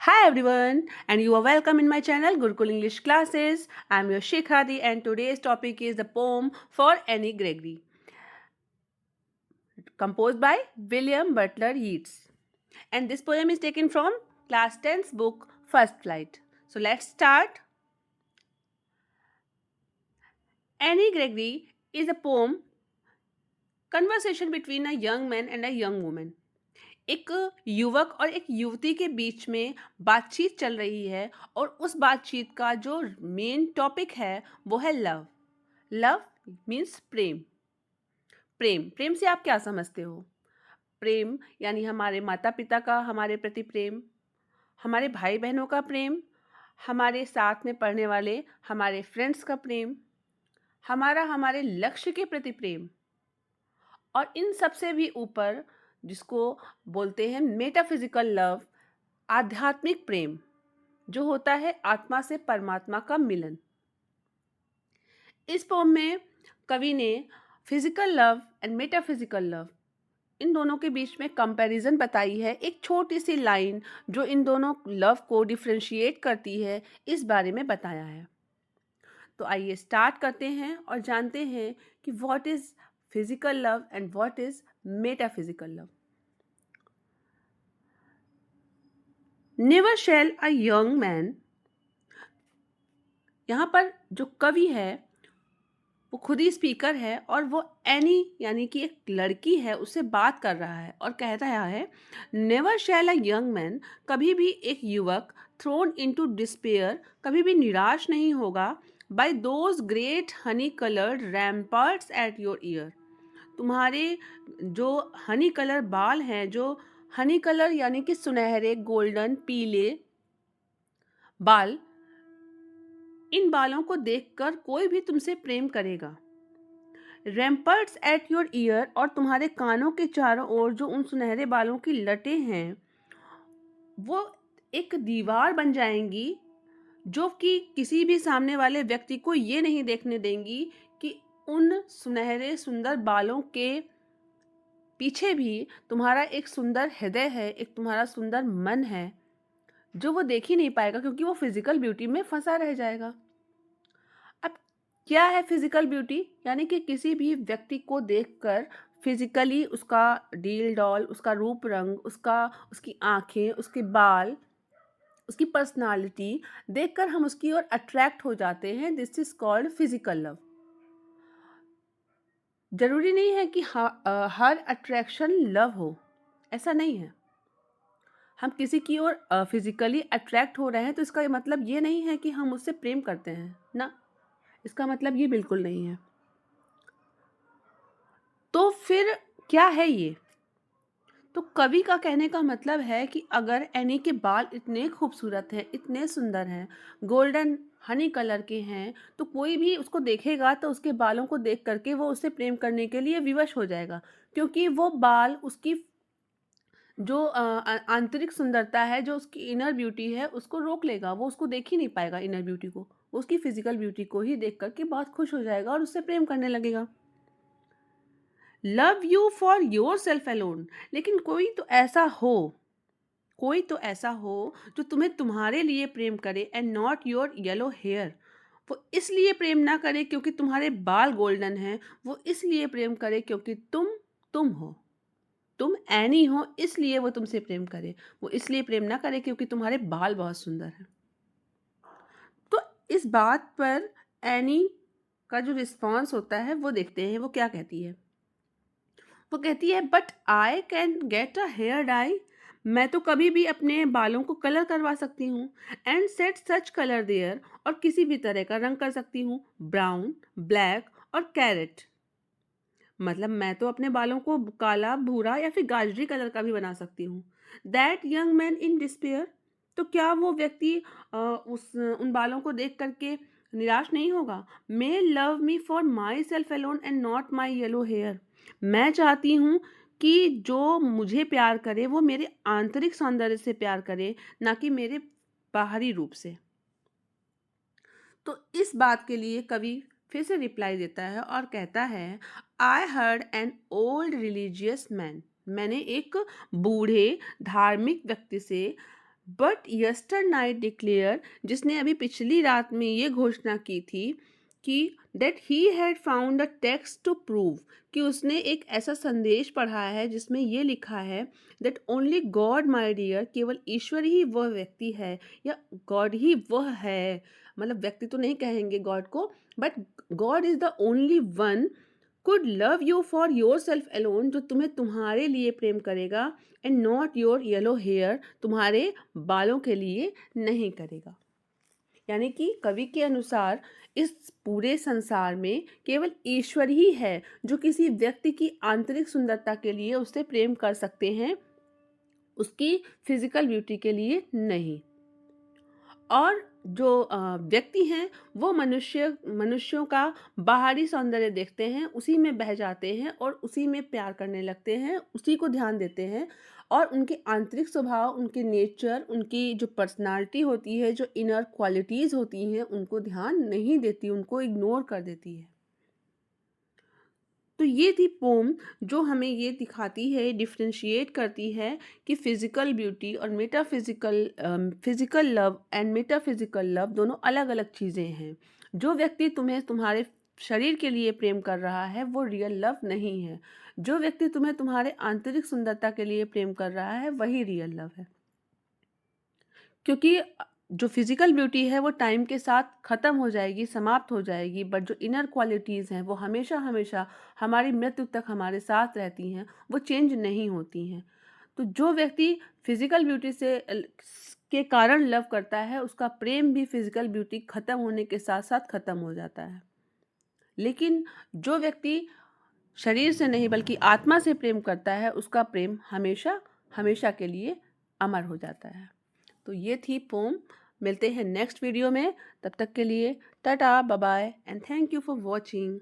Hi everyone, and you are welcome in my channel Gurukul English Classes. I am your Sheikh Hadi, and today's topic is the poem for Annie Gregory, composed by William Butler Yeats. And this poem is taken from Class 10's book First Flight. So let's start. Annie Gregory is a poem, conversation between a young man and a young woman. एक युवक और एक युवती के बीच में बातचीत चल रही है और उस बातचीत का जो मेन टॉपिक है वो है लव। लव मीन्स प्रेम। प्रेम प्रेम से आप क्या समझते हो? प्रेम यानी हमारे माता पिता का हमारे प्रति प्रेम, हमारे भाई बहनों का प्रेम, हमारे साथ में पढ़ने वाले हमारे फ्रेंड्स का प्रेम, हमारा हमारे लक्ष्य के प्रति प्रेम, और इन सबसे भी ऊपर जिसको बोलते हैं मेटाफिजिकल लव, आध्यात्मिक प्रेम, जो होता है आत्मा से परमात्मा का मिलन। इस पोम में कवि ने physical love and metaphysical love, इन दोनों के बीच में कंपैरिजन बताई है। एक छोटी सी लाइन जो इन दोनों लव को डिफ्रेंशिएट करती है, इस बारे में बताया है। तो आइए स्टार्ट करते हैं और जानते हैं कि what is physical love and what is metaphysical love. Never shall a young man, यहाँ पर जो कवि है वो खुद ही स्पीकर है और वो एनी यानी कि एक लड़की है उससे बात कर रहा है और कह रहा है, never shall a young man, कभी भी एक युवक, थ्रोन इनटू डिस्पेयर, कभी भी निराश नहीं होगा, by those great honey coloured ramparts at your ear, तुम्हारे जो हनी कलर बाल हैं, जो हनी कलर यानी कि सुनहरे गोल्डन पीले बाल, इन बालों को देखकर कोई भी तुमसे प्रेम करेगा। रैम्पर्ट्स एट योर ईयर, और तुम्हारे कानों के चारों ओर जो उन सुनहरे बालों की लटें हैं वो एक दीवार बन जाएंगी जो कि किसी भी सामने वाले व्यक्ति को ये नहीं देखने देंगी कि उन सुनहरे सुंदर बालों के पीछे भी तुम्हारा एक सुंदर हृदय है, एक तुम्हारा सुंदर मन है, जो वो देख ही नहीं पाएगा क्योंकि वो फिजिकल ब्यूटी में फंसा रह जाएगा। अब क्या है फिजिकल ब्यूटी? यानी कि किसी भी व्यक्ति को देखकर फिजिकली उसका डील डॉल, उसका रूप रंग, उसकी आंखें, उसके बाल, उसकी पर्सनालिटी देखकर हम उसकी ओर अट्रैक्ट हो जाते हैं। This is called physical love. जरूरी नहीं है कि हर अट्रैक्शन लव हो, ऐसा नहीं है। हम किसी की ओर फिजिकली अट्रैक्ट हो रहे हैं तो इसका मतलब ये नहीं है कि हम उससे प्रेम करते हैं ना, इसका मतलब ये बिल्कुल नहीं है। तो फिर क्या है ये? तो कवि का कहने का मतलब है कि अगर एनी के बाल इतने खूबसूरत हैं, इतने सुंदर हैं, गोल्डन हनी कलर के हैं, तो कोई भी उसको देखेगा तो उसके बालों को देख करके वो उससे प्रेम करने के लिए विवश हो जाएगा, क्योंकि वो बाल उसकी जो आंतरिक सुंदरता है, जो उसकी इनर ब्यूटी है, उसको रोक लेगा। वो उसको देख ही नहीं पाएगा इनर ब्यूटी को, वो उसकी फिजिकल ब्यूटी को ही देख करके बहुत खुश हो जाएगा और उससे प्रेम करने लगेगा। Love you for yourself alone, लेकिन कोई तो ऐसा हो जो तुम्हें तुम्हारे लिए प्रेम करे, and not your yellow hair, वो इसलिए प्रेम ना करे क्योंकि तुम्हारे बाल गोल्डन हैं, वो इसलिए प्रेम करे क्योंकि तुम हो, तुम एनी हो, इसलिए वो तुमसे प्रेम करे। वो इसलिए प्रेम ना करे क्योंकि तुम्हारे बाल बहुत सुंदर हैं। तो इस बात पर एनी का जो रिस्पॉन्स होता है वो देखते हैं, वो क्या कहती है। वो कहती है, but I can get a hair dye, मैं तो कभी भी अपने बालों को कलर करवा सकती हूँ, and set such colour there, और किसी भी तरह का रंग कर सकती हूँ, ब्राउन, ब्लैक और कैरेट, मतलब मैं तो अपने बालों को काला, भूरा या फिर गाजरी कलर का भी बना सकती हूँ। That young man in despair, तो क्या वो व्यक्ति उस उन बालों को देख करके निराश नहीं होगा? May love me for myself alone and not my yellow hair, मैं चाहती हूँ कि जो मुझे प्यार करे वो मेरे आंतरिक सौंदर्य से प्यार करे, ना कि मेरे बाहरी रूप से। तो इस बात के लिए कवि फिर से रिप्लाई देता है और कहता है, I heard an old religious man, मैंने एक बूढ़े धार्मिक व्यक्ति से बट यस्टर नाइट डिक्लेयर, जिसने अभी पिछली रात में ये घोषणा की थी कि that he had found a text to prove, कि उसने एक ऐसा संदेश पढ़ा है जिसमें ये लिखा है that only God my dear, केवल ईश्वर ही वह व्यक्ति है, या गॉड ही वह है, मतलब व्यक्ति तो नहीं कहेंगे गॉड को, बट God is the only one could love you for yourself alone, जो तुम्हें तुम्हारे लिए प्रेम करेगा, and not your yellow hair, तुम्हारे बालों के लिए नहीं करेगा। यानी कि कवि के अनुसार इस पूरे संसार में केवल ईश्वर ही है जो किसी व्यक्ति की आंतरिक सुंदरता के लिए उससे प्रेम कर सकते हैं, उसकी फिजिकल ब्यूटी के लिए नहीं। और जो व्यक्ति हैं वो मनुष्यों का बाहरी सौंदर्य देखते हैं, उसी में बह जाते हैं और उसी में प्यार करने लगते हैं, उसी को ध्यान देते हैं, और उनके आंतरिक स्वभाव, उनके नेचर, उनकी जो पर्सनालिटी होती है, जो इनर क्वालिटीज़ होती हैं, उनको ध्यान नहीं देती, उनको इग्नोर कर देती है। तो ये थी पोम जो हमें ये दिखाती है, डिफ्रेंशिएट करती है कि फिजिकल ब्यूटी और physical love and metaphysical love दोनों अलग अलग चीज़ें हैं। जो व्यक्ति तुम्हें तुम्हारे शरीर के लिए प्रेम कर रहा है वो रियल लव नहीं है। जो व्यक्ति तुम्हें तुम्हारे आंतरिक सुंदरता के लिए प्रेम कर रहा है वही रियल लव है। क्योंकि जो फिजिकल ब्यूटी है वो टाइम के साथ ख़त्म हो जाएगी, समाप्त हो जाएगी, बट जो इनर क्वालिटीज़ हैं वो हमेशा हमेशा हमारी मृत्यु तक हमारे साथ रहती हैं, वो चेंज नहीं होती हैं। तो जो व्यक्ति फिजिकल ब्यूटी के कारण लव करता है, उसका प्रेम भी फिजिकल ब्यूटी ख़त्म होने के साथ साथ ख़त्म हो जाता है। लेकिन जो व्यक्ति शरीर से नहीं बल्कि आत्मा से प्रेम करता है, उसका प्रेम हमेशा हमेशा के लिए अमर हो जाता है। तो ये थी पोम। मिलते हैं नेक्स्ट वीडियो में, तब तक के लिए tata, bye bye, and thank you for watching.